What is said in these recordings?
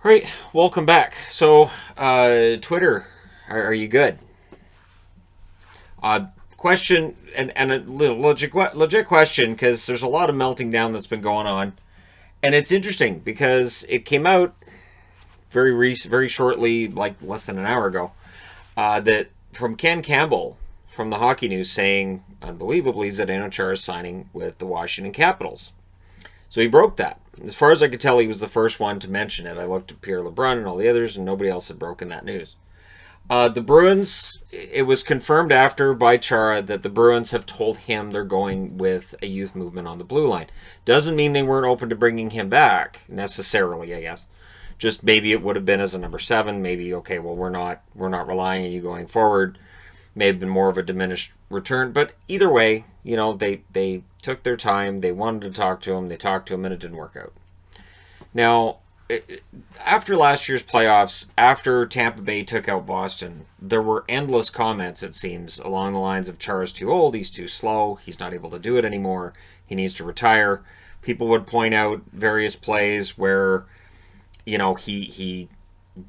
All right, welcome back. So, Twitter, are you good? Question and a little legit question because there's a lot of melting down that's been going on, and it's interesting because it came out very shortly, like less than an hour ago, that from Ken Campbell from the Hockey News saying, unbelievably, Zdeno Chara is signing with the Washington Capitals. So he broke that. As far as I could tell, he was the first one to mention it. I looked at Pierre LeBrun and all the others, and nobody else had broken that news. The Bruins, it was confirmed after by Chara that the Bruins have told him they're going with a youth movement on the blue line. Doesn't mean they weren't open to bringing him back, necessarily, I guess. Just maybe it would have been as a number 7. Maybe, okay, well, we're not relying on you going forward. May have been more of a diminished return. But either way, they took their time. They wanted to talk to him. They talked to him, and it didn't work out. Now, after last year's playoffs, after Tampa Bay took out Boston, there were endless comments, it seems, along the lines of Chara's too old, he's too slow, he's not able to do it anymore, he needs to retire. People would point out various plays where, he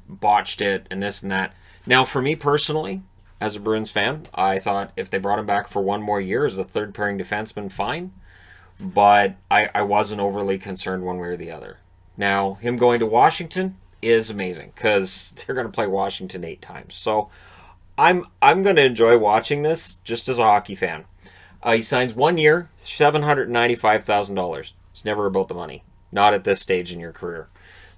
botched it and this and that. Now, for me personally, as a Bruins fan, I thought if they brought him back for one more year as a third pairing defenseman, fine. But I wasn't overly concerned one way or the other. Now, him going to Washington is amazing because they're going to play Washington 8 times. So I'm going to enjoy watching this just as a hockey fan. He signs 1 year, $795,000. It's never about the money. Not at this stage in your career.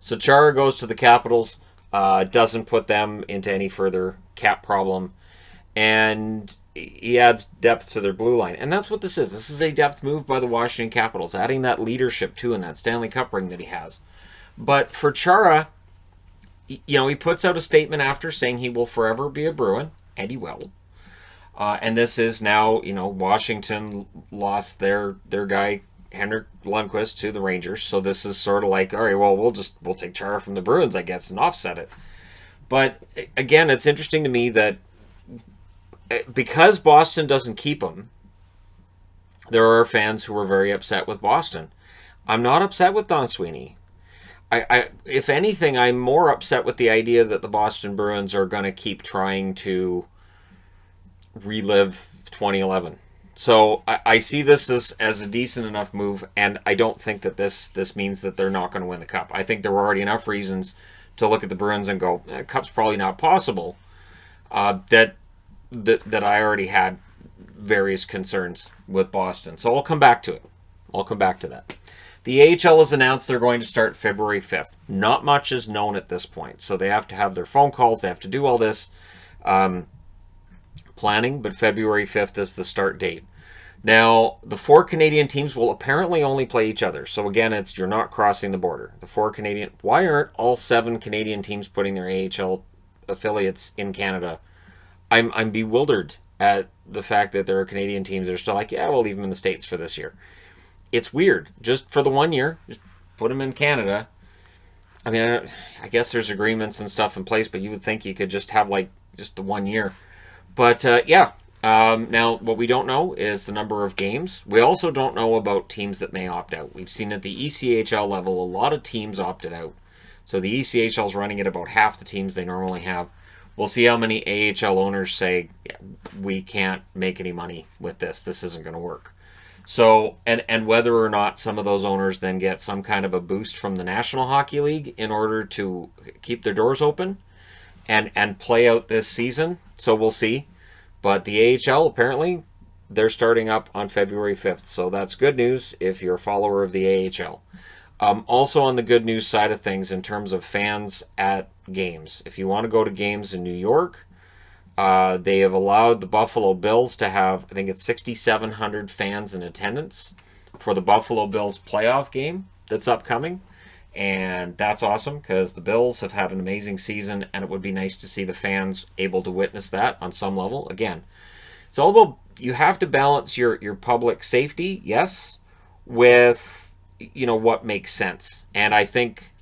So Chara goes to the Capitals, doesn't put them into any further cap problem, and he adds depth to their blue line. And that's what this is. This is a depth move by the Washington Capitals, adding that leadership too in that Stanley Cup ring that he has. But for Chara, he puts out a statement after saying he will forever be a Bruin, and he will. And this is now, Washington lost their guy, Henrik Lundqvist, to the Rangers. So this is sort of like, all right, well, we'll take Chara from the Bruins, I guess, and offset it. But again, it's interesting to me that because Boston doesn't keep him, there are fans who are very upset with Boston. I'm not upset with Don Sweeney. If anything, I'm more upset with the idea that the Boston Bruins are going to keep trying to relive 2011. So I see this as a decent enough move, and I don't think that this means that they're not going to win the Cup. I think there were already enough reasons to look at the Bruins and go, Cup's probably not possible, that I already had various concerns with Boston. So I'll come back to it. I'll come back to that. The AHL has announced they're going to start February 5th. Not much is known at this point. So they have to have their phone calls. They have to do all this planning, but February 5th is the start date. Now, the 4 Canadian teams will apparently only play each other. So again, you're not crossing the border. The 4 Canadian... Why aren't all 7 Canadian teams putting their AHL affiliates in Canada? I'm bewildered at the fact that there are Canadian teams that are still like, yeah, we'll leave them in the States for this year. It's weird. Just for the 1 year, just put them in Canada. I mean, I guess there's agreements and stuff in place, but you would think you could just have, just the 1 year. But, yeah. Now, what we don't know is the number of games. We also don't know about teams that may opt out. We've seen at the ECHL level, a lot of teams opted out. So the ECHL is running at about half the teams they normally have. We'll see how many AHL owners say, yeah, we can't make any money with this. This isn't going to work. So, and whether or not some of those owners then get some kind of a boost from the National Hockey League in order to keep their doors open and play out this season. So we'll see. But the AHL, apparently, they're starting up on February 5th. So that's good news if you're a follower of the AHL. Also on the good news side of things in terms of fans at games. If you want to go to games in New York, they have allowed the Buffalo Bills to have, I think it's 6,700 fans in attendance for the Buffalo Bills playoff game that's upcoming. And that's awesome because the Bills have had an amazing season, and it would be nice to see the fans able to witness that on some level. Again, it's all about, you have to balance your public safety, yes, with what makes sense. And I think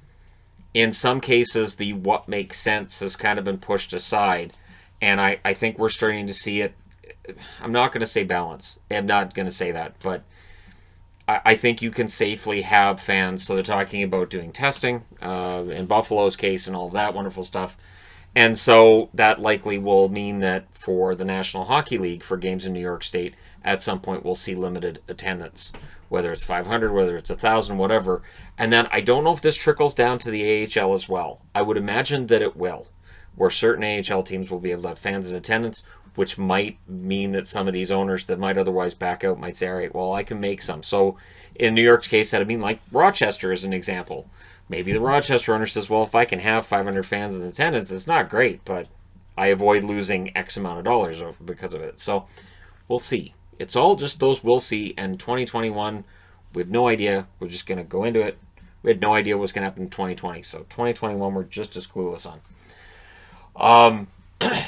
in some cases the what makes sense has kind of been pushed aside, and I think we're starting to see it. I'm not going to say balance. I'm not going to say that, but I think you can safely have fans. So they're talking about doing testing in Buffalo's case and all of that wonderful stuff. And so that likely will mean that for the National Hockey League, for games in New York State, at some point we'll see limited attendance, whether it's 500, whether it's 1,000, whatever. And then I don't know if this trickles down to the AHL as well. I would imagine that it will, where certain AHL teams will be able to have fans in attendance, which might mean that some of these owners that might otherwise back out might say, all right, well, I can make some. So in New York's case, that'd mean like Rochester as an example. Maybe the Rochester owner says, well, if I can have 500 fans in attendance, it's not great, but I avoid losing X amount of dollars because of it. So we'll see. It's all just those we'll see. And 2021, we have no idea. We're just going to go into it. We had no idea what's going to happen in 2020. So 2021, we're just as clueless on.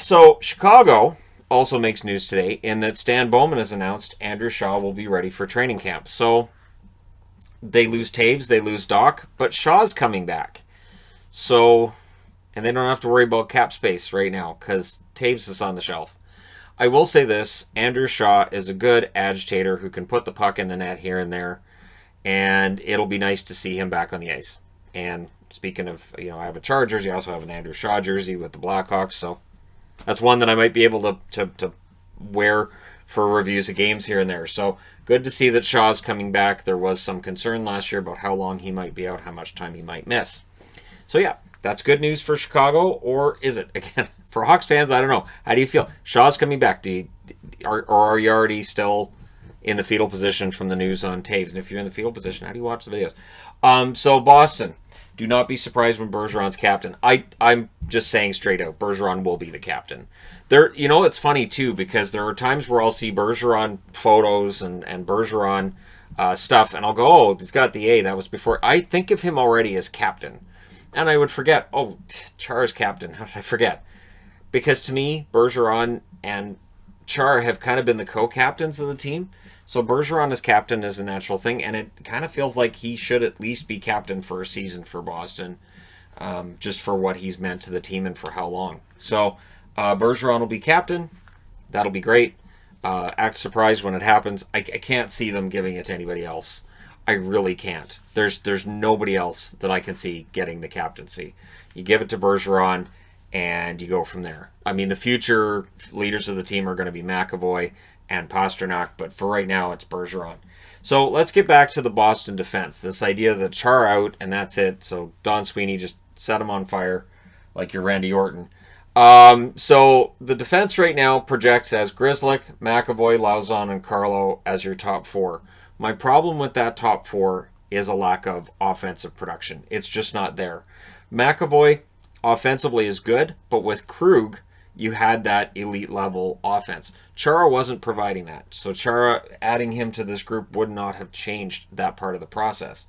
So Chicago also makes news today in that Stan Bowman has announced Andrew Shaw will be ready for training camp. So they lose Taves, they lose Doc, but Shaw's coming back. So, and they don't have to worry about cap space right now because Taves is on the shelf. I will say this, Andrew Shaw is a good agitator who can put the puck in the net here and there, and it'll be nice to see him back on the ice. And speaking of, I have a Chara jersey, I also have an Andrew Shaw jersey with the Blackhawks, so that's one that I might be able to wear for reviews of games here and there. So good to see that Shaw's coming back. There was some concern last year about how long he might be out, how much time he might miss. So yeah, that's good news for Chicago, or is it? Again, for Hawks fans, I don't know. How do you feel? Shaw's coming back. Or are you already still in the fetal position from the news on Taves? And if you're in the fetal position, how do you watch the videos? So Boston. Do not be surprised when Bergeron's captain. I'm just saying straight out, Bergeron will be the captain. It's funny too, because there are times where I'll see Bergeron photos and Bergeron stuff, and I'll go, oh, he's got the A. That was before. I think of him already as captain. And I would forget, oh, Chara's captain. How did I forget? Because to me, Bergeron and Chara have kind of been the co-captains of the team. So Bergeron as captain is a natural thing, and it kind of feels like he should at least be captain for a season for Boston, just for what he's meant to the team and for how long. So Bergeron will be captain. That'll be great. Act surprised when it happens. I can't see them giving it to anybody else. I really can't. There's nobody else that I can see getting the captaincy. You give it to Bergeron, and you go from there. I mean, the future leaders of the team are going to be McAvoy and Pasternak, but for right now, it's Bergeron. So let's get back to the Boston defense. This idea that Chara out and that's it. So Don Sweeney just set him on fire like you're Randy Orton. So the defense right now projects as Grzelcyk, McAvoy, Lauzon, and Carlo as your top four. My problem with that top four is a lack of offensive production. It's just not there. McAvoy offensively is good, but with Krug, you had that elite level offense. Chara wasn't providing that. So Chara, adding him to this group would not have changed that part of the process.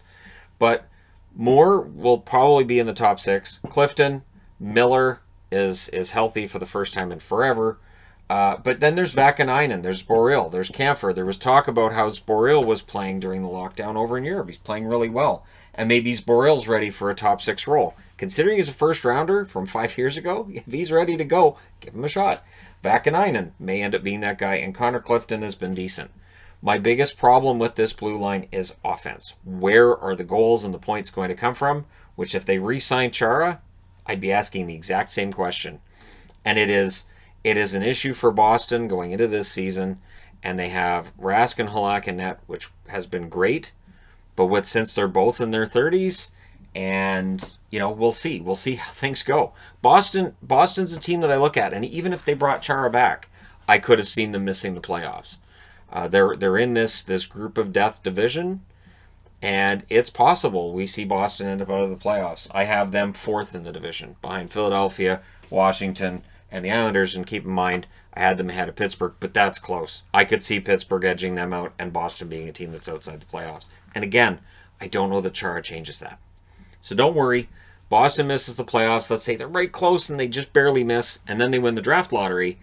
But Moore will probably be in the top six. Clifton, Miller is healthy for the first time in forever. But then there's Vakanainen, there's Boril, there's Kampfer. There was talk about how Boril was playing during the lockdown over in Europe. He's playing really well. And maybe Boril's ready for a top six role. Considering he's a first rounder from 5 years ago, if he's ready to go, give him a shot. Vakanainen may end up being that guy, and Connor Clifton has been decent. My biggest problem with this blue line is offense. Where are the goals and the points going to come from? Which if they re-sign Chara, I'd be asking the exact same question. And it is an issue for Boston going into this season, and they have Rask and Halak in net, which has been great, but since they're both in their 30s, and we'll see how things go. Boston's a team that I look at, and even if they brought Chara back, I could have seen them missing the playoffs. They're in this group of death division, and it's possible we see Boston end up out of the playoffs. I have them fourth in the division, behind Philadelphia, Washington, and the Islanders. And keep in mind, I had them ahead of Pittsburgh, but that's close. I could see Pittsburgh edging them out, and Boston being a team that's outside the playoffs. And again, I don't know that Chara changes that. So don't worry. Boston misses the playoffs. Let's say they're right close and they just barely miss, and then they win the draft lottery.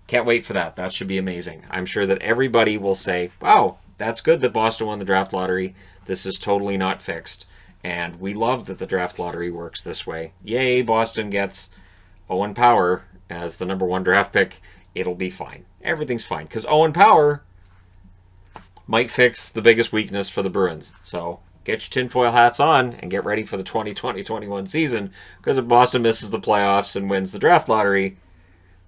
Can't wait for that. That should be amazing. I'm sure that everybody will say, wow, that's good that Boston won the draft lottery. This is totally not fixed. And we love that the draft lottery works this way. Yay, Boston gets Owen Power as the number one draft pick. It'll be fine. Everything's fine. Because Owen Power, might fix the biggest weakness for the Bruins. So get your tinfoil hats on and get ready for the 2020-21 season, because if Boston misses the playoffs and wins the draft lottery,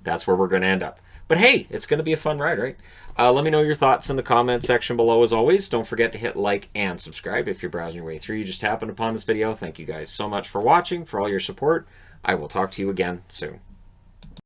that's where we're going to end up. But hey, it's going to be a fun ride, right? Let me know your thoughts in the comments section below as always. Don't forget to hit like and subscribe if you're browsing your way through. You just happened upon this video. Thank you guys so much for watching, for all your support. I will talk to you again soon.